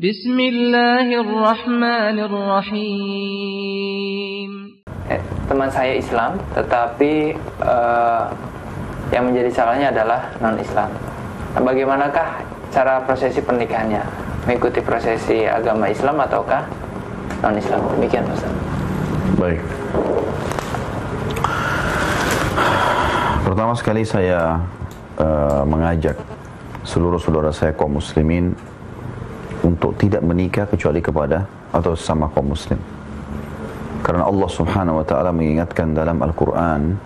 Bismillahirrahmanirrahim. Teman saya Islam, tetapi yang menjadi calonnya adalah non-Islam. Nah, bagaimanakah cara prosesi pernikahannya? Mengikuti prosesi agama Islam ataukah non-Islam? Demikian, Ustaz. Baik. Pertama sekali saya mengajak seluruh saudara saya kaum muslimin untuk tidak menikah kecuali kepada atau sama kaum muslim. Karena Allah Subhanahu wa taala mengingatkan dalam Al-Qur'an,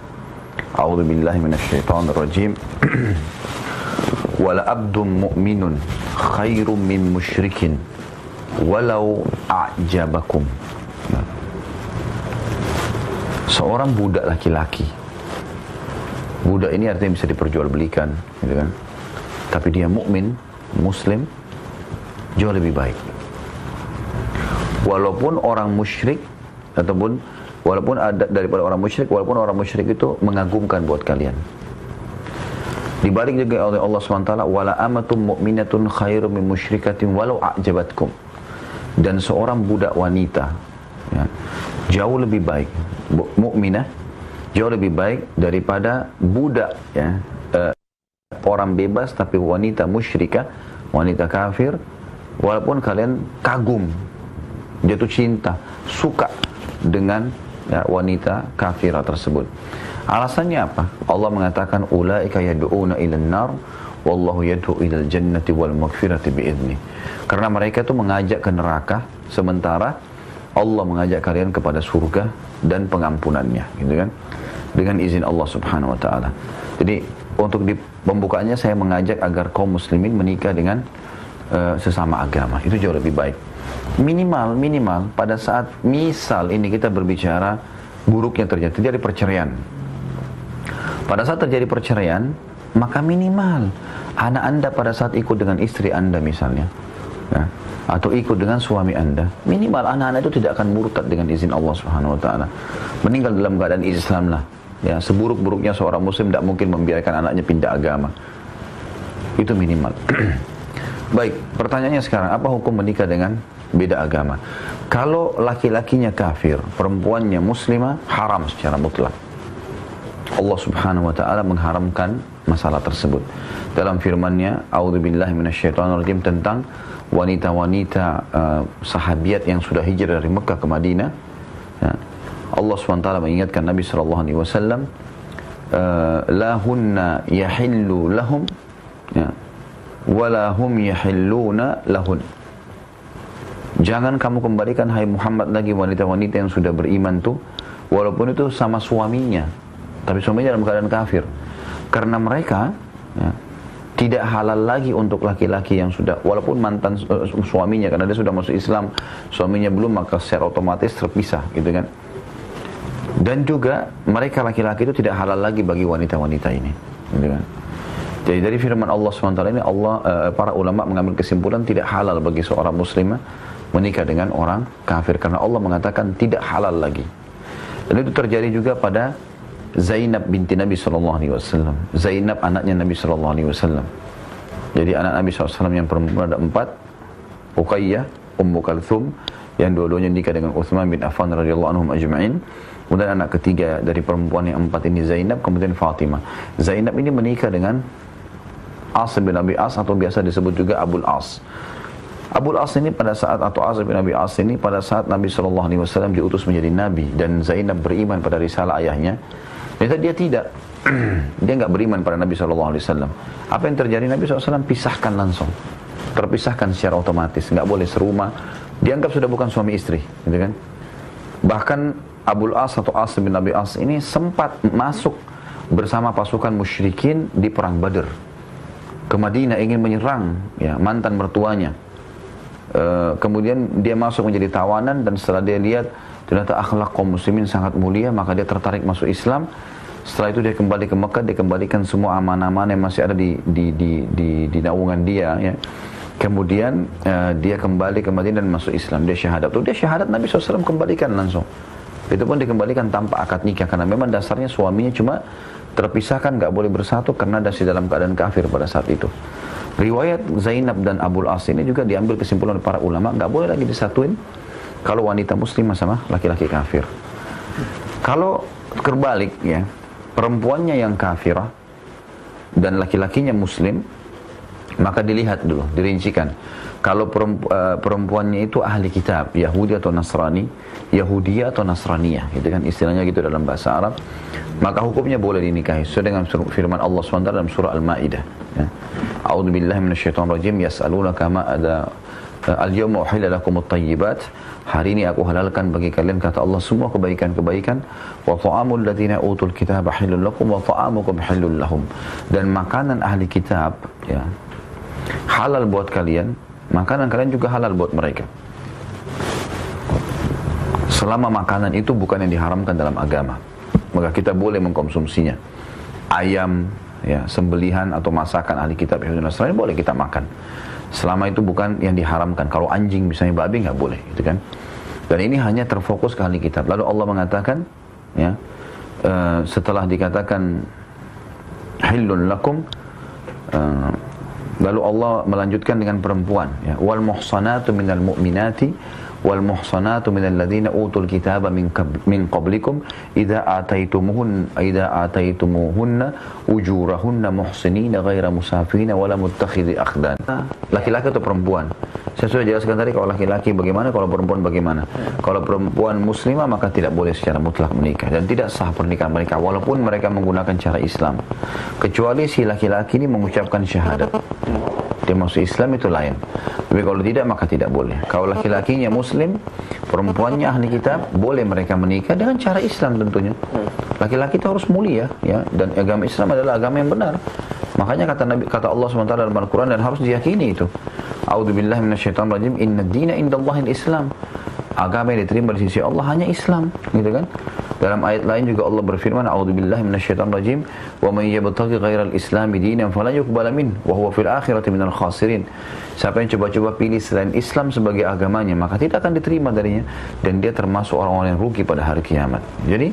A'udzu billahi minasyaitonir rajim. Wala abdun mu'minun khairum min musyrikin walau a'jabakum. Seorang budak laki-laki. Budak ini artinya bisa diperjualbelikan, gitu kan? Tapi dia mukmin, muslim, jauh lebih baik. Walaupun orang musyrik ataupun walaupun ada daripada orang musyrik, walaupun orang musyrik itu mengagumkan buat kalian. Dibalik juga oleh Allah SWT, wala amatum mu'minatun khairum min musyrikatin walau a'jabatkum. Dan seorang budak wanita, ya, jauh lebih baik, mukminah jauh lebih baik daripada budak, ya, orang bebas tapi wanita musyrikah, wanita kafir, walaupun kalian kagum, jatuh cinta, suka dengan, ya, wanita kafirah tersebut. Alasannya apa? Allah mengatakan ulaika yad'una ilan nar wallahu yad'u ilal jannati wal maghfirati bi'idznih. Karena mereka itu mengajak ke neraka, sementara Allah mengajak kalian kepada surga dan pengampunannya, gitu kan? Dengan izin Allah Subhanahu wa taala. Jadi untuk di pembukaannya saya mengajak agar kaum muslimin menikah dengan sesama agama. Itu jauh lebih baik. Minimal pada saat misal ini kita berbicara buruknya terjadi perceraian. Pada saat terjadi perceraian, maka minimal anak Anda pada saat ikut dengan istri Anda misalnya, ya, atau ikut dengan suami Anda, minimal anak-anak itu tidak akan murtad dengan izin Allah Subhanahu wa taala. Meninggal dalam keadaan Islam lah. Ya, seburuk-buruknya seorang muslim tidak mungkin membiarkan anaknya pindah agama. Itu minimal. Baik, pertanyaannya sekarang, apa hukum menikah dengan beda agama? Kalau laki-lakinya kafir, perempuannya muslimah, haram secara mutlak. Allah Subhanahu wa taala mengharamkan masalah tersebut. Dalam firman-Nya, A'udzubillahi minasyaitonirrajim, tentang wanita-wanita sahabiat yang sudah hijrah dari Mekah ke Madinah. Ya, Allah SWT mengingatkan Nabi SAW, la hunna yahillu lahum, ya, wala hum yahilluna lahun. Jangan kamu kembalikan, hai Muhammad, lagi wanita-wanita yang sudah beriman tuh, walaupun itu sama suaminya, tapi suaminya dalam keadaan kafir. Karena mereka, ya, tidak halal lagi untuk laki-laki yang sudah, walaupun mantan suaminya, karena dia sudah masuk Islam, suaminya belum, maka secara otomatis terpisah, gitu kan. Dan juga mereka laki-laki itu tidak halal lagi bagi wanita-wanita ini, gitu kan. Jadi dari firman Allah SWT ini, para ulama mengambil kesimpulan tidak halal bagi seorang muslimah menikah dengan orang kafir, karena Allah mengatakan tidak halal lagi. Dan itu terjadi juga pada Zainab binti Nabi SAW. Zainab anaknya Nabi SAW. Jadi anak Nabi SAW yang perempuan ada 4, Uqayyah, Ummu Kalthum, yang dua-duanya nikah dengan Uthman bin Affan radhiyallahu anhum ajma'in. Kemudian anak ketiga dari perempuan yang 4 ini Zainab, kemudian Fatimah. Zainab ini menikah dengan As bin Abi As, atau biasa disebut juga Abul As. Abul As ini pada saat, atau As bin Abi As ini pada saat Nabi SAW diutus menjadi Nabi, dan Zainab beriman pada risalah ayahnya, ternyata dia tidak. Dia nggak beriman pada Nabi SAW. Apa yang terjadi? Nabi SAW pisahkan langsung. Terpisahkan secara otomatis, nggak boleh serumah. Dianggap sudah bukan suami istri, gitu kan? Bahkan Abul As atau As bin Abi As ini sempat masuk bersama pasukan musyrikin di perang Badr ke Madinah, ingin menyerang, ya, mantan mertuanya. Kemudian dia masuk menjadi tawanan, dan setelah dia lihat ternyata akhlak kaum muslimin sangat mulia, maka dia tertarik masuk Islam. Setelah itu dia kembali ke Mekah, dia kembalikan semua amanah-amanah yang masih ada di naungan dia, ya. Kemudian dia kembali ke Madinah dan masuk Islam. Dia syahadat. Tuh dia syahadat, Nabi SAW kembalikan langsung. Itu pun dikembalikan tanpa akad nikah, karena memang dasarnya suaminya cuma terpisahkan, nggak boleh bersatu karena masih dalam keadaan kafir pada saat itu. Riwayat Zainab dan Abul As ini juga diambil kesimpulan para ulama, nggak boleh lagi disatuin kalau wanita muslimah sama laki-laki kafir. Kalau terbalik ya, perempuannya yang kafirah dan laki-lakinya muslim, maka dilihat dulu, dirincikan. Kalau perempuannya itu ahli kitab, Yahudi atau Nasrani, Yahudiyah atau Nasraniyah, gitu kan istilahnya gitu dalam bahasa Arab, maka hukumnya boleh dinikahi sesuai dengan firman Allah SWT dalam surah Al-Maidah. Ya. A'udzu billahi minasyaitonir rajim, yas'alunaka ma ada al-yawma uhilla lakumut thayyibat. Hari ini aku halalkan bagi kalian, kata Allah, semua kebaikan-kebaikan. Wa ta'amul ladzina utul kitaba halal lakum wa ta'amukum halal lahum. Dan makanan ahli kitab ya halal buat kalian, makanan kalian juga halal buat mereka. Selama makanan itu bukan yang diharamkan dalam agama, maka kita boleh mengkonsumsinya. Ayam, ya, sembelihan atau masakan ahli kitab Yahudi dan Nasrani boleh kita makan. Selama itu bukan yang diharamkan. Kalau anjing misalnya, babi, nggak boleh, gitu kan. Dan ini hanya terfokus ke ahli kitab. Lalu Allah mengatakan, ya, setelah dikatakan hillun lakum, lalu Allah melanjutkan dengan perempuan, ya, wal muhsanatu minal mu'minati wal muhsanatu minal ladzina utul kitaba min qablikum idza ataitumuhunna ujurahunna muhsinina ghaira musafina wala muttakhidhi akhdan. Laki-laki atau perempuan? Saya sudah jelaskan tadi, kalau laki-laki bagaimana, kalau perempuan bagaimana. Kalau perempuan muslimah maka tidak boleh secara mutlak menikah dan tidak sah pernikahan mereka walaupun mereka menggunakan cara Islam, kecuali si laki-laki ini mengucapkan syahadat, dia masuk Islam, itu lain. Tapi kalau tidak maka tidak boleh. Kalau laki-lakinya muslim, perempuannya ahli kitab, boleh mereka menikah dengan cara Islam tentunya. Laki-laki itu harus mulia, ya, dan agama Islam adalah agama yang benar. Makanya kata Allah SWT dalam Al-Quran, dan harus diyakini itu. A'udzubillahi minasyaitonirrajim, innad dina indallahil Islam. Agama yang diterima di sisi Allah hanya Islam, gitu kan? Dalam ayat lain juga Allah berfirman, a'udzubillahi minasyaitonirrajim, wa may yabtaghi ghairal islami dinan falan yuqbala min wa huwa fil akhirati minal khasirin. Siapa yang coba-coba pilih selain Islam sebagai agamanya, maka tidak akan diterima darinya dan dia termasuk orang-orang yang rugi pada hari kiamat. Jadi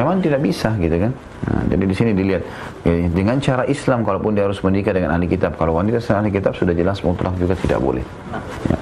memang tidak bisa, gitu kan? Nah, jadi di sini dilihat ya, dengan cara Islam, kalaupun dia harus menikah dengan ahli kitab. Kalau wanita dengan ahli kitab sudah jelas mutlak juga tidak boleh. Ya.